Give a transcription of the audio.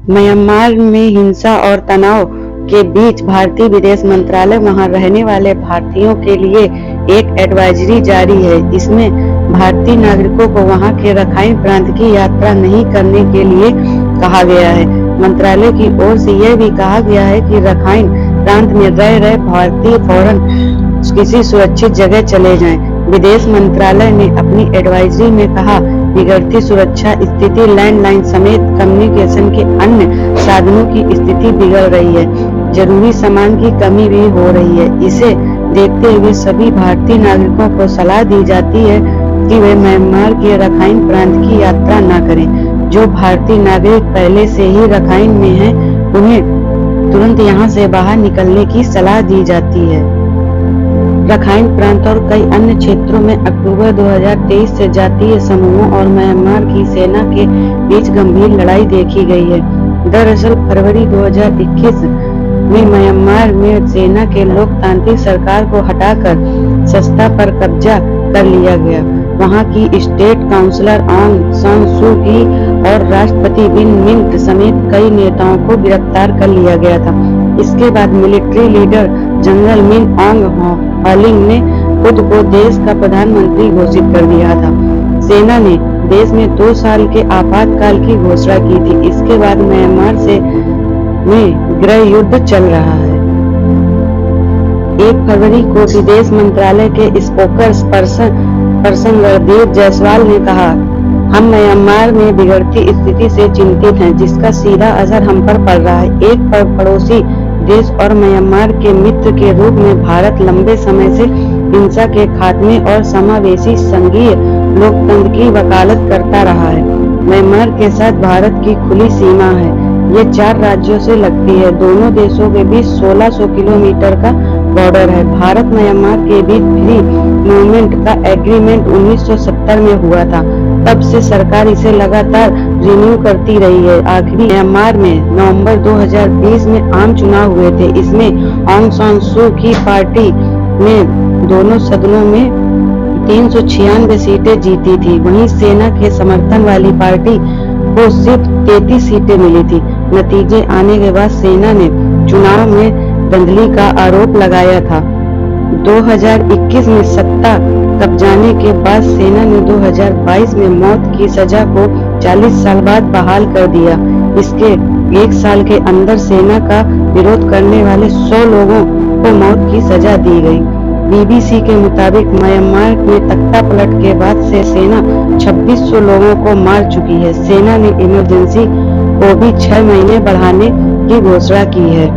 Myanmar में हिंसा और तनाव के बीच भारतीय विदेश मंत्रालय वहां रहने वाले भारतीयों के लिए एक एडवाइजरी जारी है। इसमें भारतीय नागरिकों को वहां के रखाइन प्रांत की यात्रा नहीं करने के लिए कहा गया है। मंत्रालय की ओर से यह भी कहा गया है कि रखाइन प्रांत में रह रहे भारतीय फौरन किसी सुरक्षित जगह चले जाएं। विदेश मंत्रालय ने अपनी एडवाइजरी में कहा, बिगड़ती सुरक्षा स्थिति, लैंडलाइन समेत कम्युनिकेशन के अन्य साधनों की स्थिति बिगड़ रही है। जरूरी सामान की कमी भी हो रही है। इसे देखते हुए सभी भारतीय नागरिकों को सलाह दी जाती है कि वे म्यांमार के रखाइन प्रांत की यात्रा न करें। जो भारतीय नागरिक पहले से ही रखाइन में हैं, उन्हें तुरंत यहां से बाहर निकलने की सलाह दी जाती है। रखाइन प्रांत और कई अन्य क्षेत्रों में अक्टूबर 2023 से जातीय समूहों और म्यांमार की सेना के बीच गंभीर लड़ाई देखी गई है। दरअसल फरवरी 2021 में म्यांमार में सेना के लोकतांत्रिक सरकार को हटाकर सत्ता पर कब्जा कर लिया गया। वहां की स्टेट काउंसिलर आंग सान सू की और राष्ट्रपति विन मिंट समेत कई नेताओं को गिरफ्तार कर लिया गया था। इसके बाद military leader general Min Aung हॉलिंग ने खुद को देश का प्रधानमंत्री घोषित कर दिया था। सेना ने देश में 2 साल के आपातकाल की घोषणा की थी। इसके बाद म्यांमार में गृह युद्ध चल रहा है। 1 फरवरी को विदेश मंत्रालय के स्पोक्स पर्सन रणदीप जायसवाल ने कहा, हम म्यांमार में बिगड़ती स्थिति से चिंतित हैं, जिसका सीधा असर हम पर पड़ रहा है। एक पड़ोसी देश और म्यांमार के मित्र के रूप में भारत लंबे समय से हिंसा के खात्मे और समावेशी संघीय लोकतंत्र की वकालत करता रहा है। म्यांमार के साथ भारत की खुली सीमा है। ये 4 राज्यों से लगती है। दोनों देशों के बीच 1600 किलोमीटर का बॉर्डर है। भारत म्यांमार के बीच फ्री मूवमेंट का एग्रीमेंट 1970 में हुआ था। तब से सरकार इसे लगातार रिन्यू करती रही है। आखिरी म्यांमार में नवंबर 2020 में आम चुनाव हुए थे। इसमें आंग सान सू की पार्टी ने दोनों सदनों में 396 सीटें जीती थी। वहीं सेना के समर्थन वाली पार्टी को सिर्फ 33 सीटें मिली थी। नतीजे आने के बाद सेना ने चुनाव में धांधली का आरोप लगाया था। 2021 में सत्ता कब्जाने के बाद सेना ने 2022 में मौत की सजा को 40 साल बाद बहाल कर दिया। इसके 1 साल के अंदर सेना का विरोध करने वाले 100 लोगों को मौत की सजा दी गई। बीबीसी के मुताबिक म्यांमार में तख्ता पलट के बाद से सेना 2600 लोगों को मार चुकी है। सेना ने इमरजेंसी को भी 6 महीने बढ़ाने की घोषणा की है।